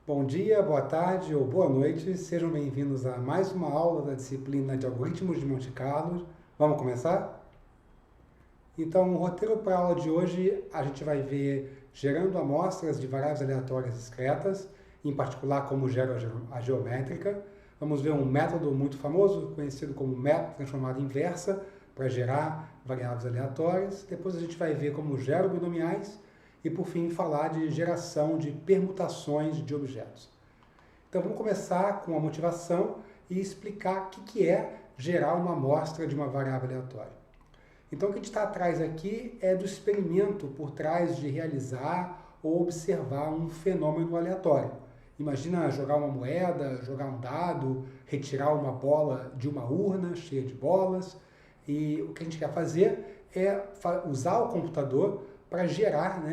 Bom dia, boa tarde ou boa noite, sejam bem-vindos a mais uma aula da disciplina de Algoritmos de Monte Carlo. Vamos começar? Então, o roteiro para a aula de hoje, a gente vai ver gerando amostras de variáveis aleatórias discretas, em particular como gera a geométrica. Vamos ver um método muito famoso, conhecido como método de transformada inversa, para gerar variáveis aleatórias. Depois a gente vai ver como gera binomiais e, por fim, falar de geração de permutações de objetos. Então vamos começar com a motivação e explicar o que é gerar uma amostra de uma variável aleatória. Então o que a gente está atrás aqui é do experimento por trás de realizar ou observar um fenômeno aleatório. Imagina jogar uma moeda, jogar um dado, retirar uma bola de uma urna cheia de bolas. E o que a gente quer fazer é usar o computador para gerar,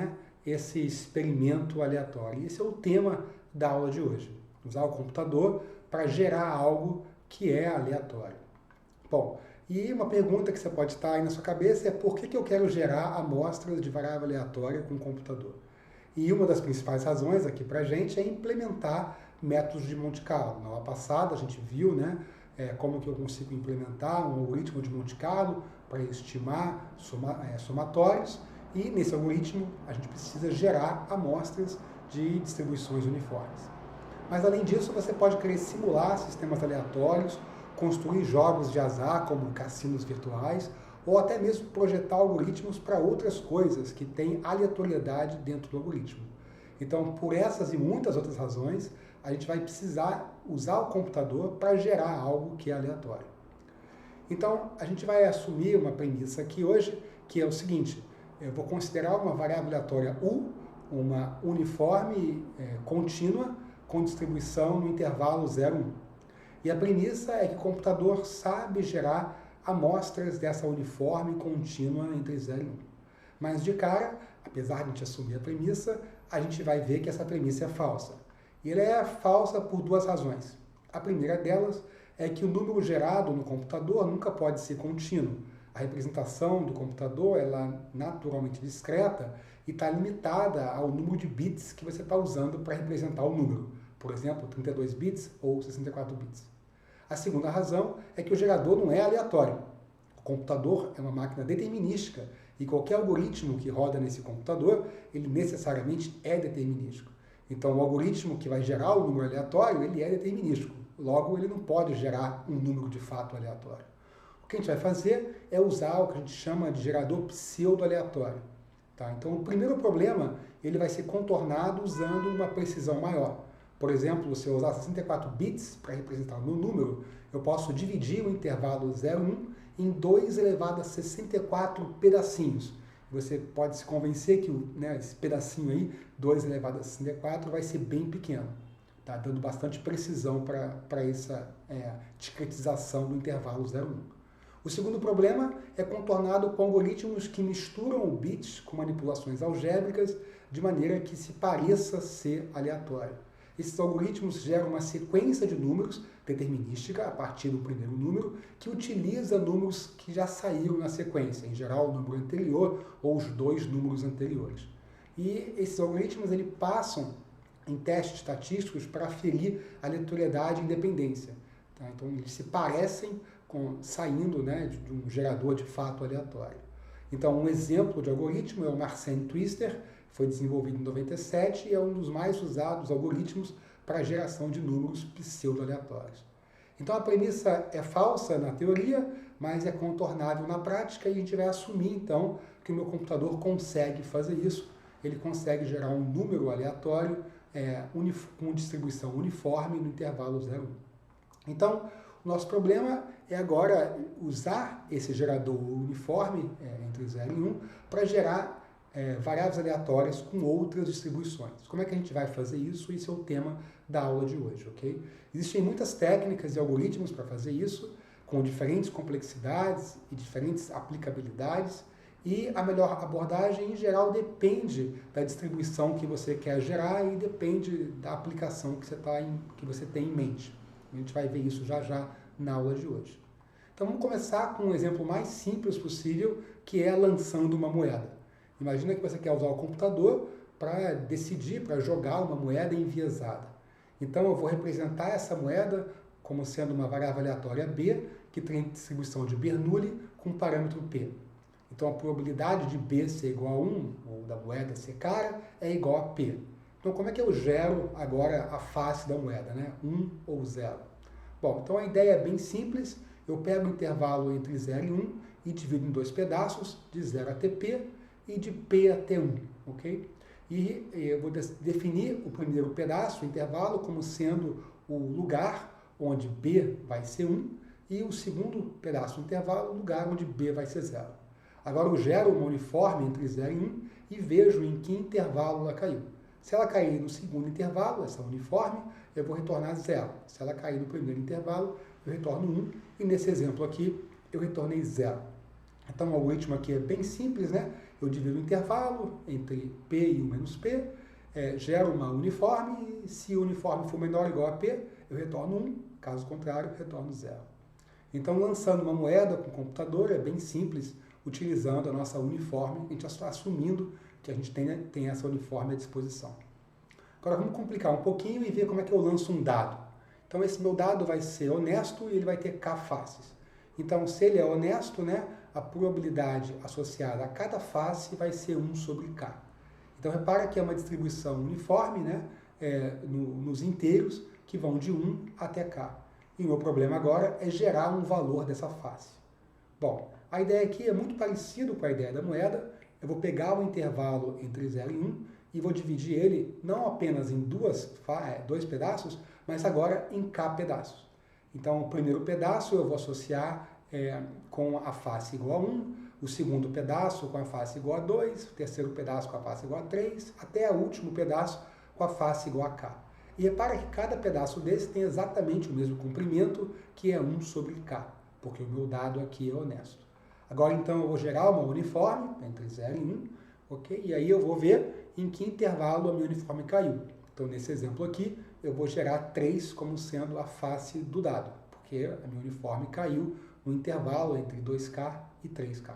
esse experimento aleatório. Esse é o tema da aula de hoje. Usar o computador para gerar algo que é aleatório. Bom, e uma pergunta que você pode estar aí na sua cabeça é por que eu quero gerar amostras de variável aleatória com o computador? E uma das principais razões aqui para a gente é implementar métodos de Monte Carlo. Na aula passada a gente viu como que eu consigo implementar um algoritmo de Monte Carlo para estimar somatórios, e nesse algoritmo a gente precisa gerar amostras de distribuições uniformes. Mas além disso, você pode querer simular sistemas aleatórios, construir jogos de azar como cassinos virtuais, ou até mesmo projetar algoritmos para outras coisas que têm aleatoriedade dentro do algoritmo. Então, por essas e muitas outras razões, a gente vai precisar usar o computador para gerar algo que é aleatório. Então, a gente vai assumir uma premissa aqui hoje, que é o seguinte: eu vou considerar uma variável aleatória U, uma uniforme contínua, com distribuição no intervalo 0, 1. E a premissa é que o computador sabe gerar amostras dessa uniforme contínua entre 0 e 1. Mas de cara, apesar de a gente assumir a premissa, a gente vai ver que essa premissa é falsa. E ela é falsa por duas razões. A primeira delas é que o número gerado no computador nunca pode ser contínuo. A representação do computador ela é naturalmente discreta e está limitada ao número de bits que você está usando para representar o número. Por exemplo, 32 bits ou 64 bits. A segunda razão é que o gerador não é aleatório. O computador é uma máquina determinística e qualquer algoritmo que roda nesse computador, ele necessariamente é determinístico. Então, o algoritmo que vai gerar o número aleatório, ele é determinístico. Logo, ele não pode gerar um número de fato aleatório. O que a gente vai fazer é usar o que a gente chama de gerador pseudo-aleatório. Tá? Então, o primeiro problema ele vai ser contornado usando uma precisão maior. Por exemplo, se eu usar 64 bits para representar o meu número, eu posso dividir o intervalo 0, 1 em 2 elevado a 64 pedacinhos. Você pode se convencer que esse pedacinho aí, 2 elevado a 64, vai ser bem pequeno, tá? Dando bastante precisão para essa discretização do intervalo 0, 1. O segundo problema é contornado com algoritmos que misturam bits com manipulações algébricas de maneira que se pareça ser aleatório. Esses algoritmos geram uma sequência de números determinística a partir do primeiro número que utiliza números que já saíram na sequência, em geral o número anterior ou os dois números anteriores. E esses algoritmos passam em testes estatísticos para aferir aleatoriedade e independência. Tá? Então eles se parecem saindo de um gerador de fato aleatório. Então um exemplo de algoritmo é o Mersenne Twister, foi desenvolvido em 97 e é um dos mais usados algoritmos para a geração de números pseudo-aleatórios. Então a premissa é falsa na teoria, mas é contornável na prática e a gente vai assumir então que o meu computador consegue fazer isso. Ele consegue gerar um número aleatório com distribuição uniforme no intervalo 0, 1. Então, o nosso problema é agora usar esse gerador uniforme entre 0 e 1 para gerar variáveis aleatórias com outras distribuições. Como é que a gente vai fazer isso? Esse é o tema da aula de hoje, ok? Existem muitas técnicas e algoritmos para fazer isso, com diferentes complexidades e diferentes aplicabilidades, e a melhor abordagem, em geral, depende da distribuição que você quer gerar e depende da aplicação que você tem em mente. A gente vai ver isso já já na aula de hoje. Então vamos começar com um exemplo mais simples possível, que é lançando uma moeda. Imagina que você quer usar o computador para decidir, para jogar uma moeda enviesada. Então eu vou representar essa moeda como sendo uma variável aleatória B, que tem distribuição de Bernoulli com parâmetro P. Então a probabilidade de B ser igual a 1, ou da moeda ser cara, é igual a P. Então como é que eu gero agora a face da moeda, né? 1 ou 0? Bom, então a ideia é bem simples. Eu pego o intervalo entre 0 e 1 e divido em dois pedaços, de 0 até P e de P até 1, ok? E eu vou definir o primeiro pedaço, o intervalo, como sendo o lugar onde B vai ser 1 e o segundo pedaço do intervalo, o lugar onde B vai ser 0. Agora eu gero uma uniforme entre 0 e 1 e vejo em que intervalo ela caiu. Se ela cair no segundo intervalo, essa uniforme, eu vou retornar 0. Se ela cair no primeiro intervalo, eu retorno 1. E nesse exemplo aqui, eu retornei 0. Então o algoritmo aqui é bem simples, né? Eu divido o intervalo entre P e 1 menos P, gero uma uniforme, e se o uniforme for menor ou igual a P, eu retorno 1, caso contrário, eu retorno 0. Então, lançando uma moeda com o computador é bem simples, utilizando a nossa uniforme, a gente está assumindo que a gente tem essa uniforme à disposição. Agora vamos complicar um pouquinho e ver como é que eu lanço um dado. Então esse meu dado vai ser honesto e ele vai ter K faces. Então se ele é honesto, né, a probabilidade associada a cada face vai ser 1 sobre K. Então repara que é uma distribuição uniforme, né, nos inteiros que vão de 1 até K. E o meu problema agora é gerar um valor dessa face. Bom, a ideia aqui é muito parecida com a ideia da moeda. Eu vou pegar o intervalo entre 0 e 1 e vou dividir ele não apenas em dois pedaços, mas agora em K pedaços. Então, o primeiro pedaço eu vou associar com a face igual a 1, o segundo pedaço com a face igual a 2, o terceiro pedaço com a face igual a 3, até o último pedaço com a face igual a K. E repara que cada pedaço desse tem exatamente o mesmo comprimento, que é 1 sobre K, porque o meu dado aqui é honesto. Agora, então, eu vou gerar uma uniforme entre 0 e 1, ok? E aí eu vou ver em que intervalo a minha uniforme caiu. Então, nesse exemplo aqui, eu vou gerar 3 como sendo a face do dado, porque a minha uniforme caiu no intervalo entre 2K e 3K.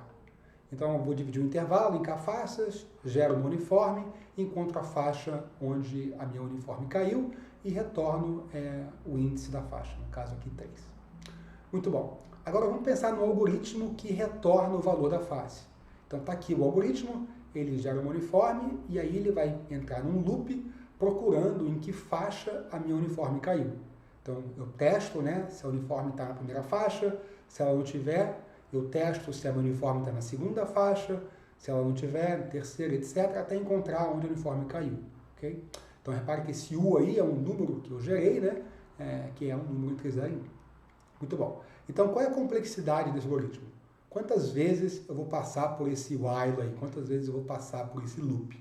Então, eu vou dividir o intervalo em K faces, gero uma uniforme, encontro a faixa onde a minha uniforme caiu e retorno o índice da faixa, no caso aqui 3. Muito bom. Agora vamos pensar no algoritmo que retorna o valor da face. Então está aqui o algoritmo, ele gera uma uniforme e aí ele vai entrar num loop procurando em que faixa a minha uniforme caiu. Então eu testo, né, se a uniforme está na primeira faixa, se ela não tiver, eu testo se a minha uniforme está na segunda faixa, se ela não tiver, terceira, etc., até encontrar onde a uniforme caiu. Okay? Então repare que esse U aí é um número que eu gerei, né, que é um número entre 0 e 1. Muito bom. Então, qual é a complexidade desse algoritmo? Quantas vezes eu vou passar por esse while aí? Quantas vezes eu vou passar por esse loop?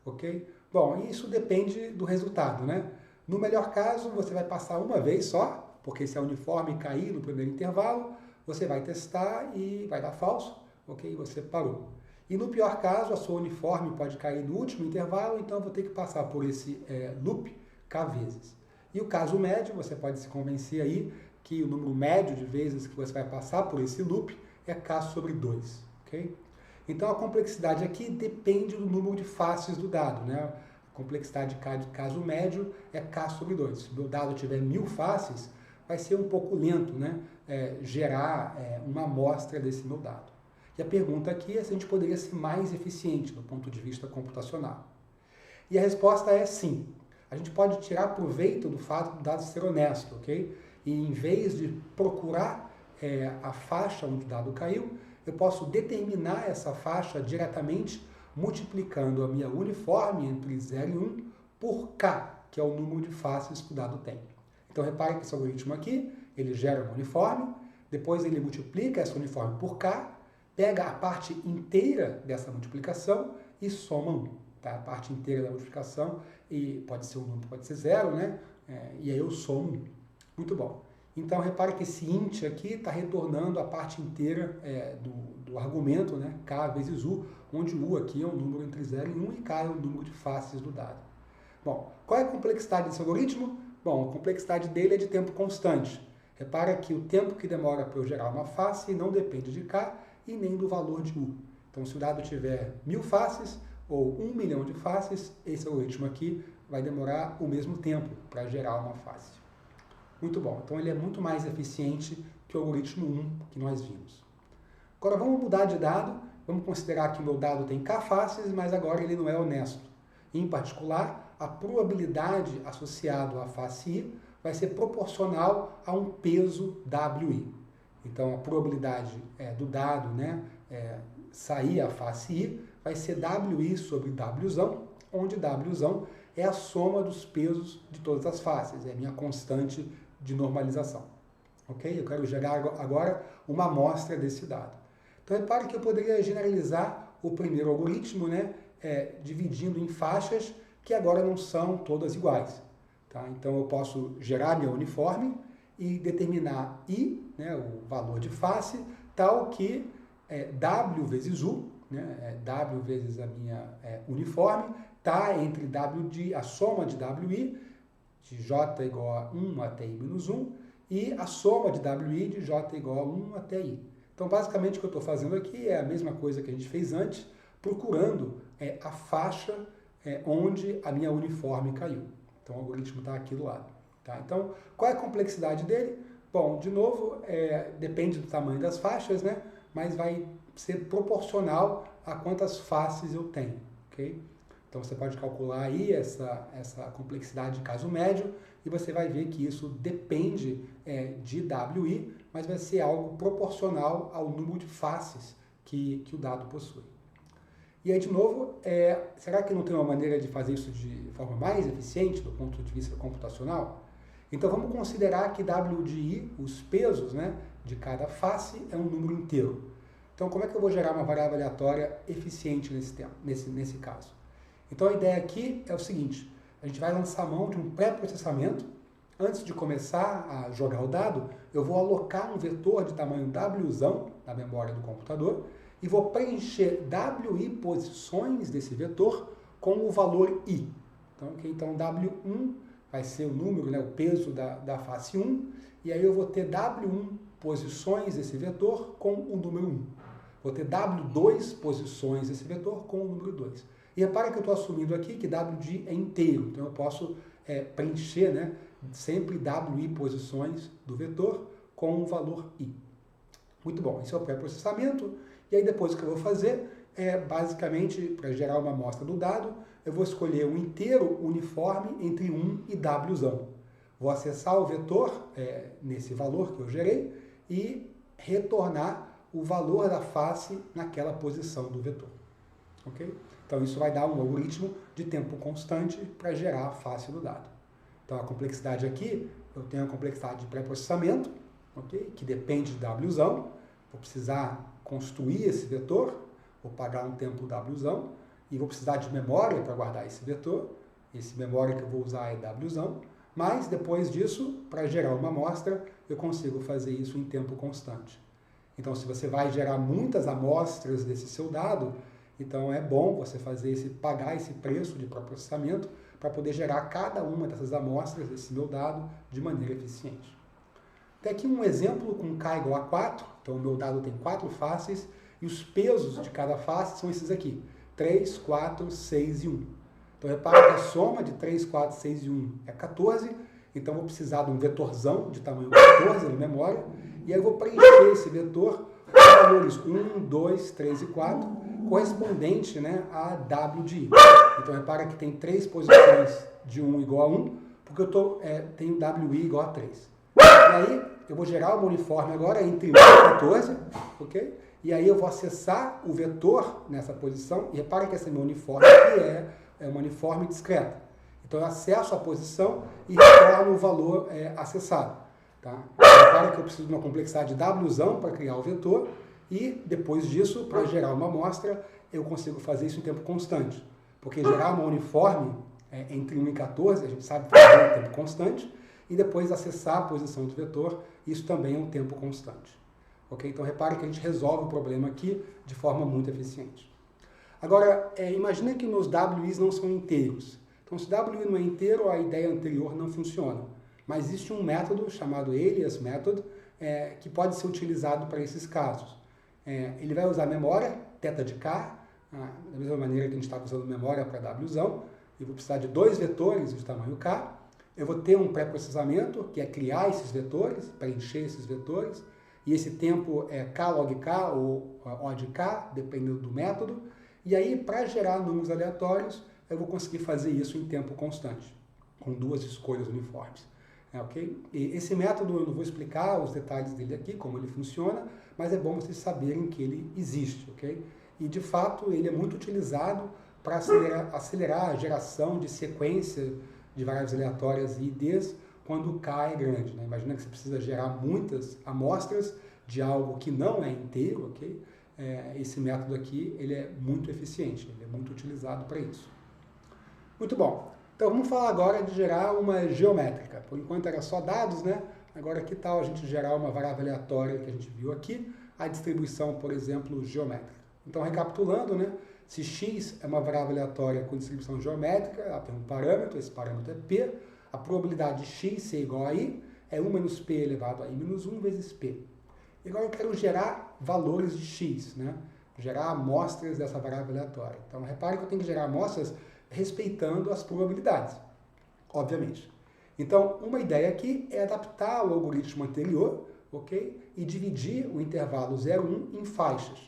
Ok? Bom, isso depende do resultado, né? No melhor caso, você vai passar uma vez só, porque se a uniforme cair no primeiro intervalo, você vai testar e vai dar falso, ok? E você parou. E no pior caso, a sua uniforme pode cair no último intervalo, então eu vou ter que passar por esse loop K vezes. E o caso médio, você pode se convencer aí que o número médio de vezes que você vai passar por esse loop é K sobre 2, ok? Então a complexidade aqui depende do número de faces do dado, né? A complexidade de caso médio é K sobre 2. Se o meu dado tiver 1000 faces, vai ser um pouco lento, né? Gerar uma amostra desse meu dado. E a pergunta aqui é se a gente poderia ser mais eficiente do ponto de vista computacional. E a resposta é sim. A gente pode tirar proveito do fato do dado ser honesto, ok? E em vez de procurar a faixa onde o dado caiu, eu posso determinar essa faixa diretamente multiplicando a minha uniforme entre 0 e 1 por K, que é o número de faces que o dado tem. Então repare que esse algoritmo aqui, ele gera uma uniforme, depois ele multiplica essa uniforme por K, pega a parte inteira dessa multiplicação e soma 1. Tá? A parte inteira da multiplicação, e pode ser 1, pode ser 0, né? E aí eu somo 1. Muito bom. Então, repare que esse int aqui está retornando a parte inteira do argumento, né? K vezes U, onde U aqui é um número entre 0 e 1 e K é o número de faces do dado. Bom, qual é a complexidade desse algoritmo? Bom, a complexidade dele é de tempo constante. Repara que o tempo que demora para eu gerar uma face não depende de K e nem do valor de U. Então, se o dado tiver 1000 faces ou 1 milhão de faces, esse algoritmo aqui vai demorar o mesmo tempo para gerar uma face. Muito bom, então ele é muito mais eficiente que o algoritmo 1 que nós vimos. Agora vamos mudar de dado, vamos considerar que o meu dado tem k faces, mas agora ele não é honesto. Em particular, a probabilidade associada à face i vai ser proporcional a um peso wi. Então a probabilidade do dado, né, sair a face i vai ser wi sobre wzão, onde wzão é a soma dos pesos de todas as faces, é a minha constante de normalização. Ok? Eu quero gerar agora uma amostra desse dado. Então repare que eu poderia generalizar o primeiro algoritmo, né, dividindo em faixas que agora não são todas iguais. Tá? Então eu posso gerar minha uniforme e determinar i, né, o valor de face, tal que w vezes u, né, w vezes a minha uniforme, está entre a soma de wi, de j igual a 1 até i menos 1, e a soma de wi de j igual a 1 até i. Então, basicamente, o que eu estou fazendo aqui é a mesma coisa que a gente fez antes, procurando a faixa onde a minha uniforme caiu. Então, o algoritmo está aqui do lado. Tá? Então, qual é a complexidade dele? Bom, de novo, depende do tamanho das faixas, né? Mas vai ser proporcional a quantas faces eu tenho. Okay? Então, você pode calcular aí essa complexidade de caso médio e você vai ver que isso depende de wi, mas vai ser algo proporcional ao número de faces que o dado possui. E aí, de novo, será que não tem uma maneira de fazer isso de forma mais eficiente do ponto de vista computacional? Então, vamos considerar que w de i, os pesos, né, de cada face, é um número inteiro. Então, como é que eu vou gerar uma variável aleatória eficiente nesse caso? Então, a ideia aqui é o seguinte, a gente vai lançar mão de um pré-processamento. Antes de começar a jogar o dado, eu vou alocar um vetor de tamanho wzão na memória do computador e vou preencher wi posições desse vetor com o valor i. Então w1 vai ser o número, né, o peso da face 1, e aí eu vou ter w1 posições desse vetor com o número 1. Vou ter w2 posições desse vetor com o número 2. E repara que eu estou assumindo aqui que w é inteiro, então eu posso preencher, né, sempre wi posições do vetor com o valor i. Muito bom, esse é o pré-processamento. E aí depois o que eu vou fazer basicamente, para gerar uma amostra do dado, eu vou escolher um inteiro uniforme entre 1 e wzão. Vou acessar o vetor nesse valor que eu gerei e retornar o valor da face naquela posição do vetor. Ok? Então isso vai dar um algoritmo de tempo constante para gerar a face do dado. Então a complexidade aqui, eu tenho a complexidade de pré-processamento, okay, que depende de wzão. Vou precisar construir esse vetor, vou pagar um tempo wzão, e vou precisar de memória para guardar esse vetor. Esse memória que eu vou usar é wzão, mas depois disso, para gerar uma amostra, eu consigo fazer isso em tempo constante. Então, se você vai gerar muitas amostras desse seu dado, então é bom você pagar esse preço de pré-processamento para poder gerar cada uma dessas amostras desse meu dado de maneira eficiente. Tem aqui um exemplo com k igual a 4, então o meu dado tem 4 faces, e os pesos de cada face são esses aqui, 3, 4, 6 e 1. Então repara que a soma de 3, 4, 6 e 1 é 14, então eu vou precisar de um vetorzão de tamanho 14 na memória, e aí eu vou preencher esse vetor com valores 1, 2, 3 e 4, correspondente, né, a w de i. Então repara que tem 3 posições de 1 igual a 1, porque eu tenho wi igual a 3. E aí eu vou gerar uma uniforme agora entre 1 e 14, ok? E aí eu vou acessar o vetor nessa posição, e repara que essa minha uniforme aqui é uma uniforme discreta. Então eu acesso a posição e retorno o valor acessado. Tá? Repara que eu preciso de uma complexidade wzão para criar o vetor, e depois disso, para gerar uma amostra, eu consigo fazer isso em tempo constante. Porque gerar uma uniforme entre 1 e 14, a gente sabe fazer em tempo constante, e depois acessar a posição do vetor, isso também é um tempo constante. Okay? Então repare que a gente resolve o problema aqui de forma muito eficiente. Agora, imagina que meus wi's não são inteiros. Então se wi não é inteiro, a ideia anterior não funciona. Mas existe um método chamado alias method, que pode ser utilizado para esses casos. Ele vai usar memória, θ de k, da mesma maneira que a gente estava usando memória para wzão, eu vou precisar de 2 vetores de tamanho k, eu vou ter um pré-processamento, que é criar esses vetores, preencher esses vetores, e esse tempo é k log k ou O de k, dependendo do método, e aí para gerar números aleatórios, eu vou conseguir fazer isso em tempo constante, com 2 escolhas uniformes. Ok? E esse método eu não vou explicar os detalhes dele aqui, como ele funciona, mas é bom vocês saberem que ele existe, ok? E de fato ele é muito utilizado para acelerar a geração de sequência de variáveis aleatórias e IDs quando K é grande, né? Imagina que você precisa gerar muitas amostras de algo que não é inteiro, ok? Esse método aqui ele é muito eficiente, ele é muito utilizado para isso. Muito bom. Então vamos falar agora de gerar uma geométrica. Por enquanto era só dados, né? Agora que tal a gente gerar uma variável aleatória que a gente viu aqui, a distribuição, por exemplo, geométrica. Então recapitulando, né? Se x é uma variável aleatória com distribuição geométrica, ela tem um parâmetro, esse parâmetro é p, a probabilidade de x ser igual a i é 1 menos p elevado a i menos 1 vezes p. E agora eu quero gerar valores de x, né? Gerar amostras dessa variável aleatória. Então repare que eu tenho que gerar amostras respeitando as probabilidades, obviamente. Então, uma ideia aqui é adaptar o algoritmo anterior, ok? E dividir o intervalo 0,1 em faixas.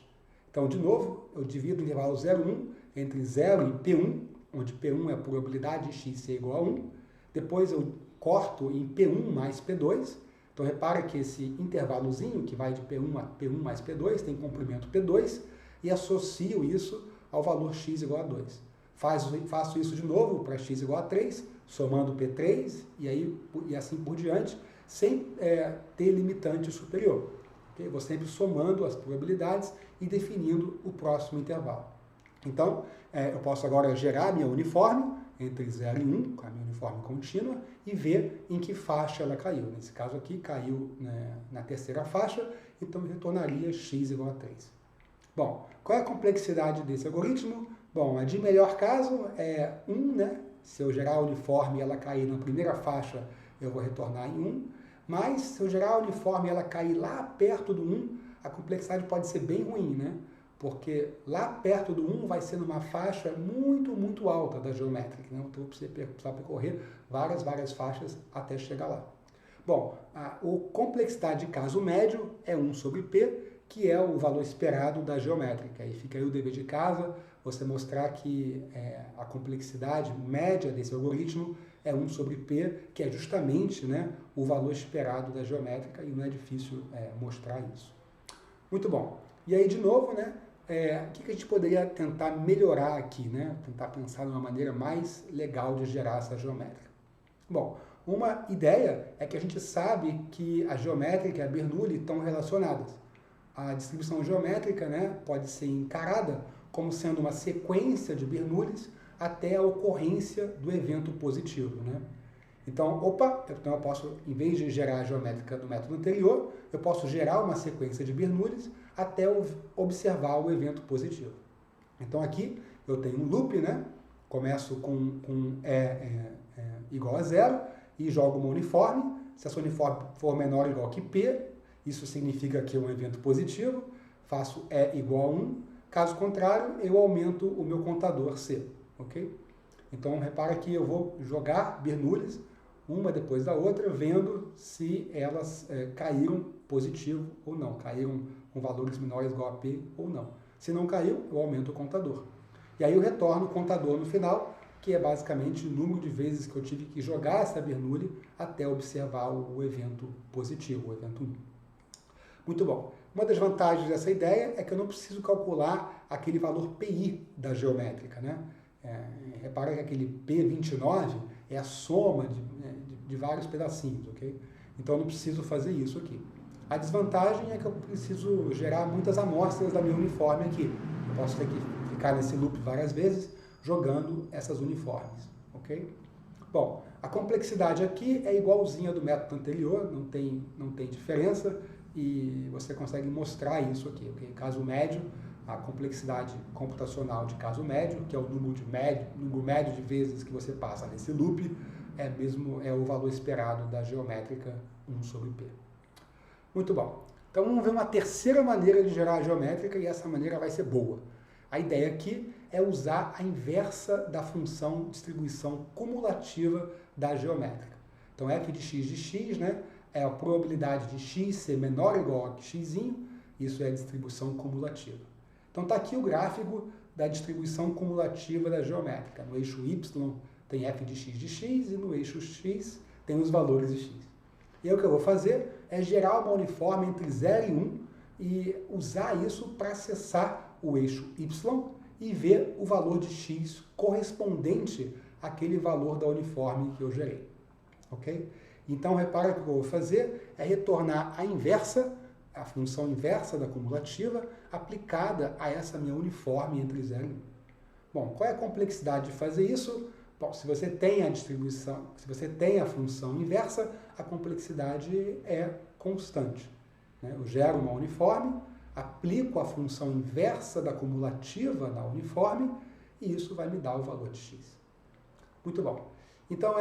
Então, de novo, eu divido o intervalo 0,1 entre 0 e P1, onde P1 é a probabilidade de x ser igual a 1. Depois eu corto em P1 mais P2. Então, repara que esse intervalozinho, que vai de P1 a P1 mais P2, tem comprimento P2, e associo isso ao valor x igual a 2. Faço isso de novo para x igual a 3, somando P3 e assim por diante, sem ter limitante superior. Okay? Vou sempre somando as probabilidades e definindo o próximo intervalo. Então, eu posso agora gerar minha uniforme entre 0 e 1, com a minha uniforme contínua, e ver em que faixa ela caiu. Nesse caso aqui, caiu, né, na terceira faixa, então eu retornaria x igual a 3. Bom, qual é a complexidade desse algoritmo? Bom, a de melhor caso é 1, né? Se eu gerar a uniforme e ela cair na primeira faixa, eu vou retornar em 1. Mas se eu gerar a uniforme e ela cair lá perto do 1, a complexidade pode ser bem ruim, né? Porque lá perto do 1 vai ser numa faixa muito, muito alta da geométrica, né? Então eu vou precisar percorrer várias faixas até chegar lá. Bom, a complexidade de caso médio é 1 sobre P, que é o valor esperado da geométrica. E fica aí o dever de casa, você mostrar que a complexidade média desse algoritmo é 1 sobre P, que é justamente, né, o valor esperado da geométrica, e não é difícil mostrar isso. Muito bom. E aí, de novo, né, o que a gente poderia tentar melhorar aqui, né? Tentar pensar numa maneira mais legal de gerar essa geométrica. Bom, uma ideia é que a gente sabe que a geométrica e a Bernoulli estão relacionadas. A distribuição geométrica, né, pode ser encarada como sendo uma sequência de Bernoullis até a ocorrência do evento positivo, né? Então, eu posso, em vez de gerar a geométrica do método anterior, eu posso gerar uma sequência de Bernoullis até observar o evento positivo. Então, aqui eu tenho um loop, né? Começo com igual a 0 e jogo uma uniforme. Se essa uniforme for menor ou igual que P, isso significa que é um evento positivo. Faço E igual a 1. Caso contrário, eu aumento o meu contador C, ok? Então, repara que eu vou jogar Bernoullis, uma depois da outra, vendo se elas caíram positivo ou não, caíram com valores menores igual a P ou não. Se não caiu, eu aumento o contador. E aí eu retorno o contador no final, que é basicamente o número de vezes que eu tive que jogar essa Bernoulli até observar o evento positivo, o evento 1. Muito bom. Uma das vantagens dessa ideia é que eu não preciso calcular aquele valor PI da geométrica, né? Repara que aquele P29 é a soma de vários pedacinhos, ok? Então eu não preciso fazer isso aqui. A desvantagem é que eu preciso gerar muitas amostras da minha uniforme aqui. Eu posso ter que ficar nesse loop várias vezes jogando essas uniformes, ok? Bom, a complexidade aqui é igualzinha do método anterior, não tem diferença, e você consegue mostrar isso aqui, ok? Caso médio, a complexidade computacional de caso médio, que é o número médio de vezes que você passa nesse loop, é o valor esperado da geométrica 1 sobre P. Muito bom. Então vamos ver uma terceira maneira de gerar a geométrica, e essa maneira vai ser boa. A ideia aqui é usar a inversa da função distribuição cumulativa da geométrica. Então, f de x, né, é a probabilidade de x ser menor ou igual a x, isso é a distribuição cumulativa. Então, está aqui o gráfico da distribuição cumulativa da geométrica. No eixo y tem f de x e no eixo x tem os valores de x. E aí o que eu vou fazer é gerar uma uniforme entre 0 e 1 e usar isso para acessar o eixo y e ver o valor de x correspondente àquele valor da uniforme que eu gerei. Ok? Então, repara que o que eu vou fazer é retornar a inversa, a função inversa da cumulativa, aplicada a essa minha uniforme entre 0 e 1. Bom, qual é a complexidade de fazer isso? Bom, se você tem a distribuição, se você tem a função inversa, a complexidade é constante, né? Eu gero uma uniforme, aplico a função inversa da cumulativa na uniforme e isso vai me dar o valor de x. Muito bom. Então,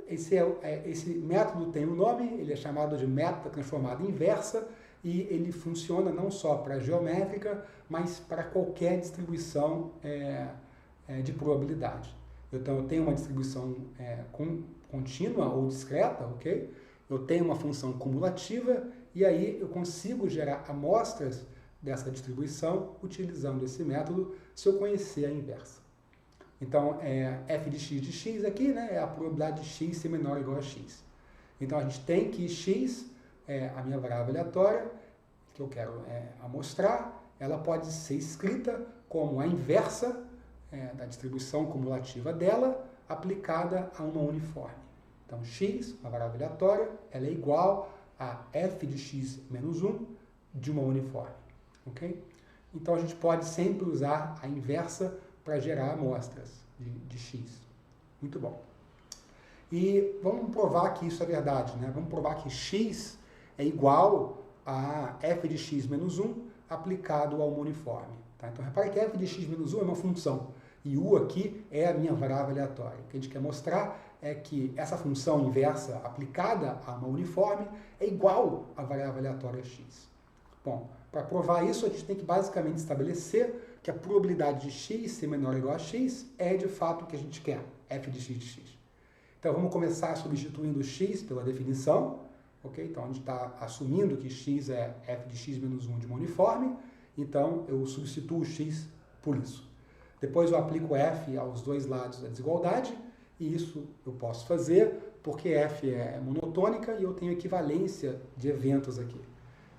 esse método tem um nome, ele é chamado de método transformada inversa e ele funciona não só para geométrica, mas para qualquer distribuição de probabilidade. Então, eu tenho uma distribuição contínua ou discreta, ok? Eu tenho uma função cumulativa e aí eu consigo gerar amostras dessa distribuição utilizando esse método se eu conhecer a inversa. Então, f de x aqui, né, é a probabilidade de x ser menor ou igual a x. Então, a gente tem que x é a minha variável aleatória, que eu quero amostrar, ela pode ser escrita como a inversa da distribuição cumulativa dela, aplicada a uma uniforme. Então, x, uma variável aleatória, ela é igual a f de x menos 1 de uma uniforme. Ok? Então, a gente pode sempre usar a inversa para gerar amostras de x. Muito bom. E vamos provar que isso é verdade, né? Vamos provar que x é igual a f de x menos 1 aplicado a uma uniforme. Tá? Então, repare que f de x menos 1 é uma função. E u aqui é a minha variável aleatória. O que a gente quer mostrar é que essa função inversa aplicada a uma uniforme é igual à variável aleatória x. Bom, para provar isso, a gente tem que basicamente estabelecer que a probabilidade de x ser menor ou igual a x é de fato o que a gente quer, f de x. Então, vamos começar substituindo x pela definição. Okay? Então, a gente está assumindo que x é f de x menos 1 de uma uniforme. Então, eu substituo x por isso. Depois eu aplico f aos dois lados da desigualdade, e isso eu posso fazer porque f é monotônica e eu tenho equivalência de eventos aqui.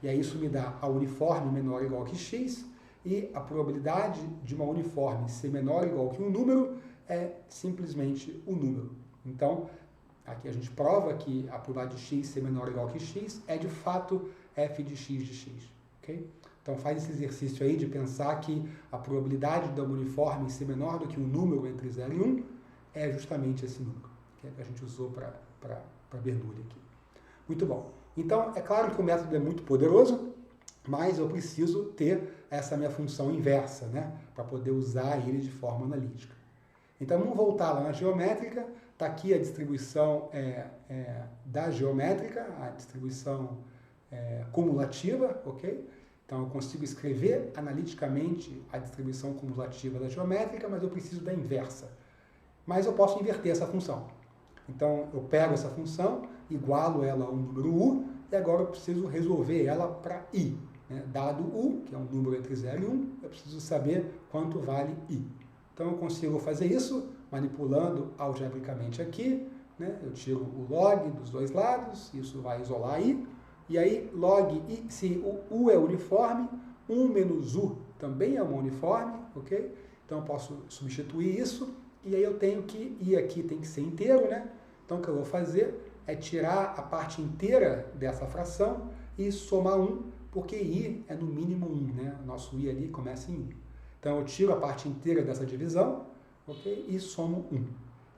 E aí isso me dá a uniforme menor ou igual que x, e a probabilidade de uma uniforme ser menor ou igual que um número é simplesmente o número. Então, aqui a gente prova que a probabilidade de x ser menor ou igual que x é de fato f de x. Okay? Então faz esse exercício aí de pensar que a probabilidade da uniforme ser menor do que um número entre 0 e 1 é justamente esse número, que a gente usou para Bernoulli aqui. Muito bom. Então, é claro que o método é muito poderoso, mas eu preciso ter essa minha função inversa, né, para poder usar ele de forma analítica. Então, vamos voltar lá na geométrica. Está aqui a distribuição da geométrica, a distribuição cumulativa, ok? Então, eu consigo escrever analiticamente a distribuição cumulativa da geométrica, mas eu preciso da inversa. Mas eu posso inverter essa função. Então, eu pego essa função, igualo ela a um número u, e agora eu preciso resolver ela para i. Né? Dado u, que é um número entre 0 e 1, eu preciso saber quanto vale i. Então, eu consigo fazer isso manipulando algebricamente aqui. Né? Eu tiro o log dos dois lados, isso vai isolar i. E aí, log i, se o u é uniforme, 1 menos u também é uma uniforme, ok? Então, eu posso substituir isso, e aí eu tenho que, i aqui tem que ser inteiro, né? Então, o que eu vou fazer é tirar a parte inteira dessa fração e somar 1, porque i é no mínimo 1, né? O nosso i ali começa em 1. Então, eu tiro a parte inteira dessa divisão, ok? E somo 1.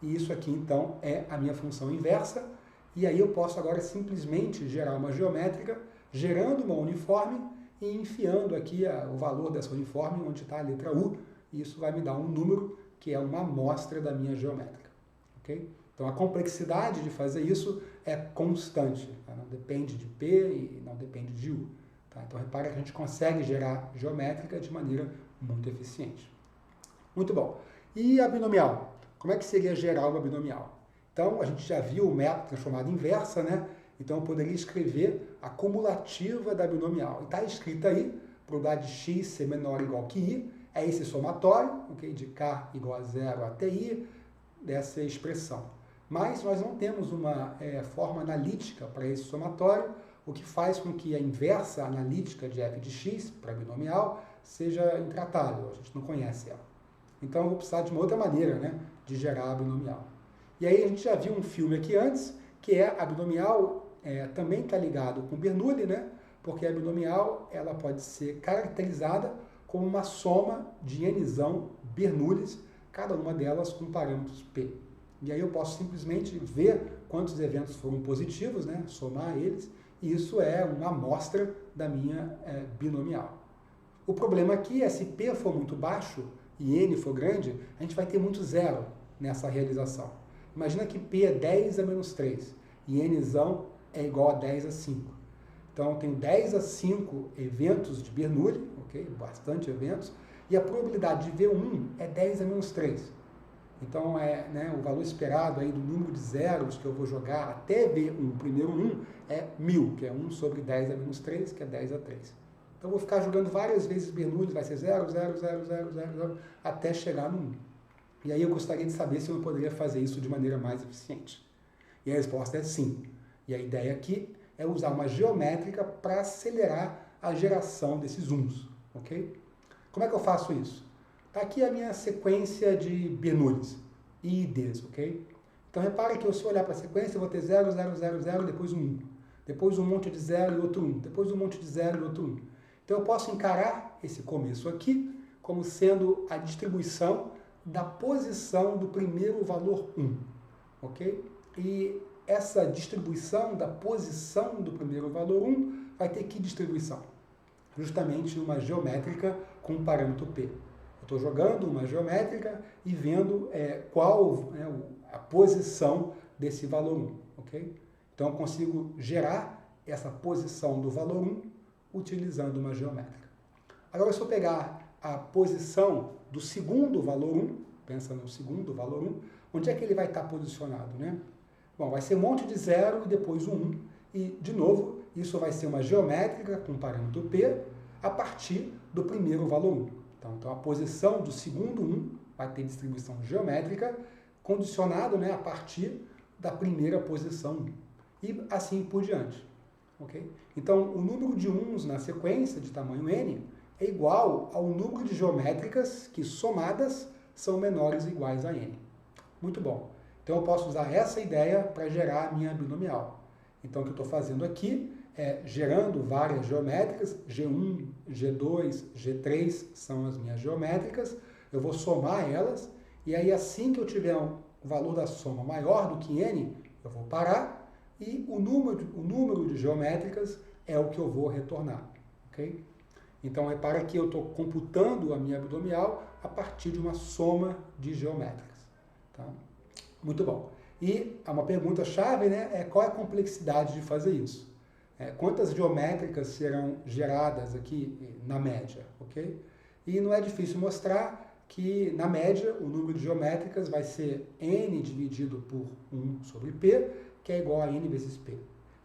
E isso aqui, então, é a minha função inversa. E aí eu posso agora simplesmente gerar uma geométrica, gerando uma uniforme e enfiando aqui o valor dessa uniforme onde está a letra U. E isso vai me dar um número que é uma amostra da minha geométrica. Okay? Então a complexidade de fazer isso é constante. Tá? Não depende de P e não depende de U. Tá? Então repara que a gente consegue gerar geométrica de maneira muito eficiente. Muito bom. E a binomial? Como é que seria gerar uma binomial? Então, a gente já viu o método transformado em inversa, né? Então, eu poderia escrever a cumulativa da binomial. E está escrito aí, probabilidade de x ser menor ou igual que i, é esse somatório, okay? De k igual a 0 até i, dessa expressão. Mas nós não temos uma forma analítica para esse somatório, o que faz com que a inversa analítica de f de x, para binomial, seja intratável, a gente não conhece ela. Então eu vou precisar de uma outra maneira, né, de gerar a binomial. E aí a gente já viu um filme aqui antes, que é a binomial também está ligado com Bernoulli, né, porque a binomial ela pode ser caracterizada como uma soma de nzão Bernoullis, cada uma delas com parâmetros p. E aí eu posso simplesmente ver quantos eventos foram positivos, né, somar eles, e isso é uma amostra da minha binomial. O problema aqui é se p for muito baixo e n for grande, a gente vai ter muito zero nessa realização. Imagina que p é 10 a menos 3 e nzão é igual a 10 a 5. Então eu tenho 10 a 5 eventos de Bernoulli, okay? Bastante eventos, e a probabilidade de V1 é 10 a menos 3. Então, o valor esperado aí do número de zeros que eu vou jogar até ver um primeiro 1 é 1000, que é 1 sobre 10 a menos 3, que é 10 a 3. Então, eu vou ficar jogando várias vezes Bernoulli, vai ser 0, 0, 0, 0, 0, 0, até chegar no 1. E aí eu gostaria de saber se eu poderia fazer isso de maneira mais eficiente. E a resposta é sim. E a ideia aqui é usar uma geométrica para acelerar a geração desses 1s, ok? Como é que eu faço isso? Está aqui a minha sequência de Bernoullis, I e Ds, ok? Então, repare que se eu olhar para a sequência, eu vou ter 0, 0, 0, 0, depois um 1. Depois um monte de 0 e outro 1. Depois um monte de 0 e outro 1. Então, eu posso encarar esse começo aqui como sendo a distribuição da posição do primeiro valor 1, ok? E essa distribuição da posição do primeiro valor 1 vai ter que distribuição? Justamente uma geométrica com o parâmetro P. Eu estou jogando uma geométrica e vendo qual a posição desse valor 1, ok? Então eu consigo gerar essa posição do valor 1 utilizando uma geométrica. Agora se eu pegar a posição do segundo valor 1, pensa no segundo valor 1, onde é que ele vai estar posicionado, né? Bom, vai ser um monte de 0 e depois um 1, e de novo, isso vai ser uma geométrica com parâmetro P a partir do primeiro valor 1. Então, a posição do segundo 1 vai ter distribuição geométrica condicionado, né, a partir da primeira posição 1. E assim por diante. Okay? Então, o número de 1s na sequência de tamanho n é igual ao número de geométricas que, somadas, são menores ou iguais a n. Muito bom. Então, eu posso usar essa ideia para gerar a minha binomial. Então, o que eu estou fazendo aqui gerando várias geométricas, G1, G2, G3 são as minhas geométricas, eu vou somar elas, e aí assim que eu tiver o valor da soma maior do que n, eu vou parar, e o número de geométricas é o que eu vou retornar, ok? Então, repara que eu estou computando a minha binomial a partir de uma soma de geométricas. Tá? Muito bom. E uma pergunta-chave, né, é qual é a complexidade de fazer isso? Quantas geométricas serão geradas aqui na média, ok? E não é difícil mostrar que, na média, o número de geométricas vai ser n dividido por 1 sobre p, que é igual a n vezes p,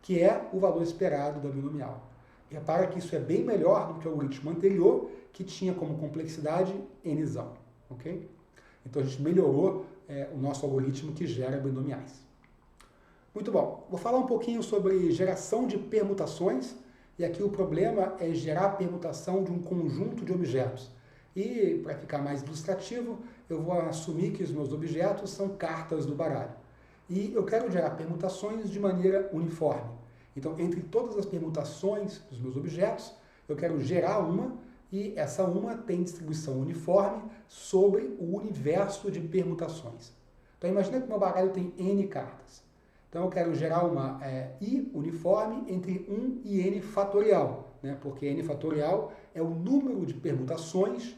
que é o valor esperado da binomial. E repara que isso é bem melhor do que o algoritmo anterior, que tinha como complexidade nzão, ok? Então a gente melhorou o nosso algoritmo que gera binomiais. Muito bom. Vou falar um pouquinho sobre geração de permutações, e aqui o problema é gerar a permutação de um conjunto de objetos. E, para ficar mais ilustrativo, eu vou assumir que os meus objetos são cartas do baralho. E eu quero gerar permutações de maneira uniforme. Então, entre todas as permutações dos meus objetos, eu quero gerar uma, e essa uma tem distribuição uniforme sobre o universo de permutações. Então, imagina que o meu baralho tem n cartas. Então, eu quero gerar uma I uniforme entre 1 e n fatorial, né? Porque n fatorial é o número de permutações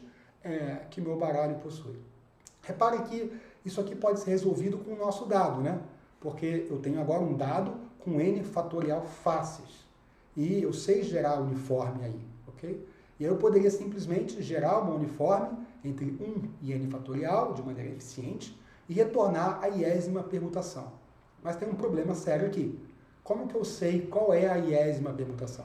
que meu baralho possui. Repare que isso aqui pode ser resolvido com o nosso dado, né? Porque eu tenho agora um dado com n fatorial faces. E eu sei gerar uniforme aí, ok? E eu poderia simplesmente gerar uma uniforme entre 1 e n fatorial de maneira eficiente e retornar a iésima permutação. Mas tem um problema sério aqui. Como que eu sei qual é a iésima permutação?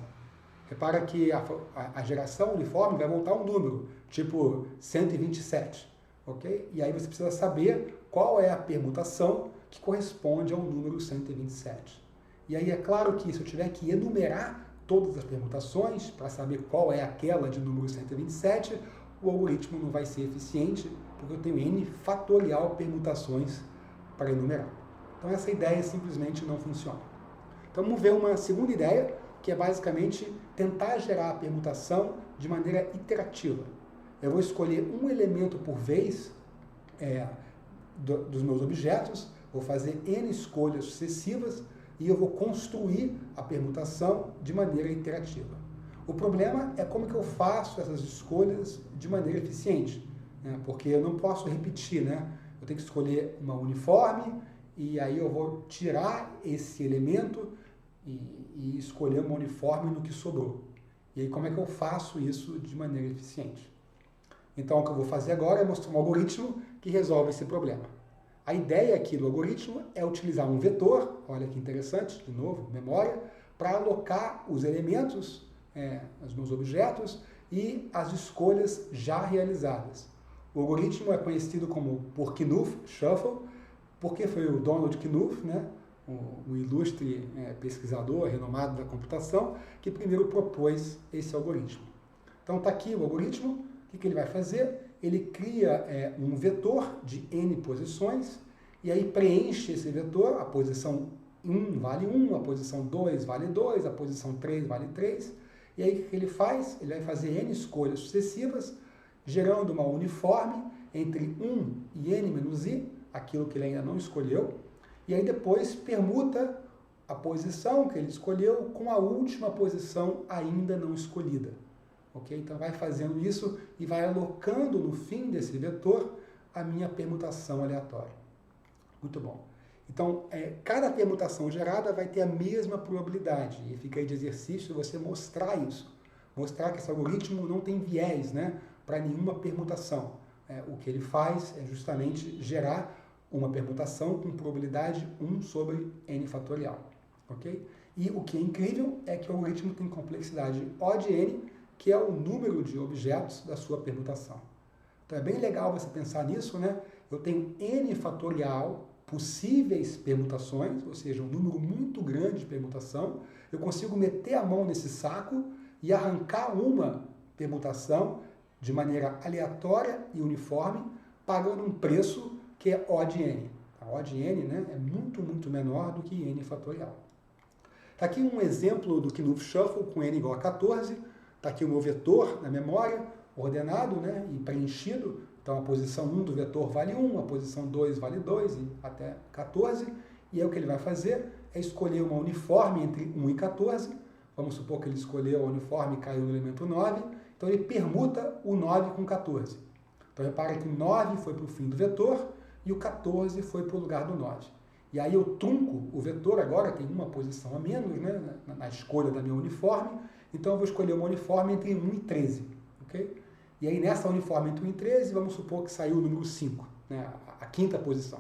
Repara que a geração uniforme vai voltar um número, tipo 127, ok? E aí você precisa saber qual é a permutação que corresponde ao número 127. E aí é claro que se eu tiver que enumerar todas as permutações para saber qual é aquela de número 127, o algoritmo não vai ser eficiente, porque eu tenho n fatorial permutações para enumerar. Então essa ideia simplesmente não funciona. Então vamos ver uma segunda ideia, que é basicamente tentar gerar a permutação de maneira iterativa. Eu vou escolher um elemento por vez dos meus objetos, vou fazer n escolhas sucessivas e eu vou construir a permutação de maneira iterativa. O problema é como que eu faço essas escolhas de maneira eficiente, né? Porque eu não posso repetir, né? Eu tenho que escolher uma uniforme e aí eu vou tirar esse elemento e escolher uma uniforme no que sobrou. E aí como é que eu faço isso de maneira eficiente? Então o que eu vou fazer agora é mostrar um algoritmo que resolve esse problema. A ideia aqui do algoritmo é utilizar um vetor, olha que interessante, de novo, memória, para alocar os elementos, os meus objetos, e as escolhas já realizadas. O algoritmo é conhecido como por Knuth Shuffle, porque foi o Donald Knuth, né, o ilustre pesquisador renomado da computação, que primeiro propôs esse algoritmo. Então está aqui o algoritmo. O que ele vai fazer? Ele cria um vetor de n posições e aí preenche esse vetor, a posição 1 vale 1, a posição 2 vale 2, a posição 3 vale 3. E aí o que ele faz? Ele vai fazer n escolhas sucessivas, gerando uma uniforme entre 1 e n menos i, aquilo que ele ainda não escolheu, e aí depois permuta a posição que ele escolheu com a última posição ainda não escolhida. Okay? Então vai fazendo isso e vai alocando no fim desse vetor a minha permutação aleatória. Muito bom. Então, cada permutação gerada vai ter a mesma probabilidade. E fica aí de exercício você mostrar isso. Mostrar que esse algoritmo não tem viés, né, para nenhuma permutação. O que ele faz é justamente gerar uma permutação com probabilidade 1 sobre n fatorial. Okay? E o que é incrível é que o algoritmo tem complexidade O de n, que é o número de objetos da sua permutação. Então é bem legal você pensar nisso, né? Eu tenho n fatorial possíveis permutações, ou seja, um número muito grande de permutação. Eu consigo meter a mão nesse saco e arrancar uma permutação de maneira aleatória e uniforme, pagando um preço que é O de n. A O de n, né, é muito, muito menor do que n fatorial. Está aqui um exemplo do Knuth Shuffle com n igual a 14. Está aqui o meu vetor na memória, ordenado, né, e preenchido. Então a posição 1 do vetor vale 1, a posição 2 vale 2 e até 14. E aí o que ele vai fazer é escolher uma uniforme entre 1 e 14. Vamos supor que ele escolheu a uniforme e caiu no elemento 9. Então ele permuta o 9 com 14. Então repara que o 9 foi para o fim do vetor e o 14 foi para o lugar do 9. E aí eu trunco o vetor, agora tem uma posição a menos, né, na escolha da minha uniforme. Então eu vou escolher uma uniforme entre 1 e 13. Okay? E aí nessa uniforme entre 1 e 13, vamos supor que saiu o número 5, né, a quinta posição.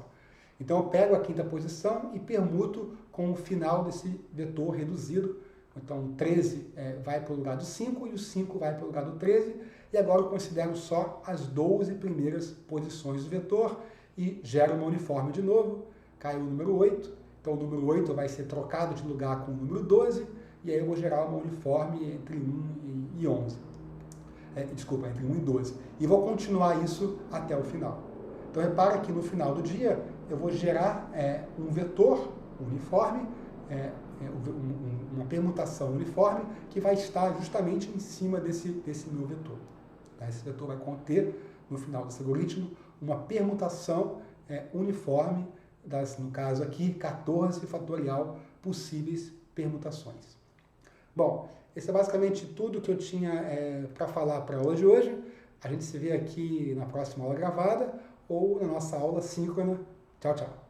Então eu pego a quinta posição e permuto com o final desse vetor reduzido. Então o 13 vai para o lugar do 5 e o 5 vai para o lugar do 13. E agora eu considero só as 12 primeiras posições do vetor e gero uma uniforme de novo. Cai o número 8. Então o número 8 vai ser trocado de lugar com o número 12. E aí eu vou gerar uma uniforme entre 1 e 11. Desculpa, entre 1 e 12. E vou continuar isso até o final. Então repara que no final do dia eu vou gerar um vetor uniforme, uma permutação uniforme que vai estar justamente em cima desse meu vetor. Esse vetor vai conter, no final desse algoritmo, uma permutação uniforme das, no caso aqui, 14 fatorial possíveis permutações. Bom, esse é basicamente tudo que eu tinha para falar para a aula de hoje. A gente se vê aqui na próxima aula gravada ou na nossa aula síncrona. Tchau, tchau.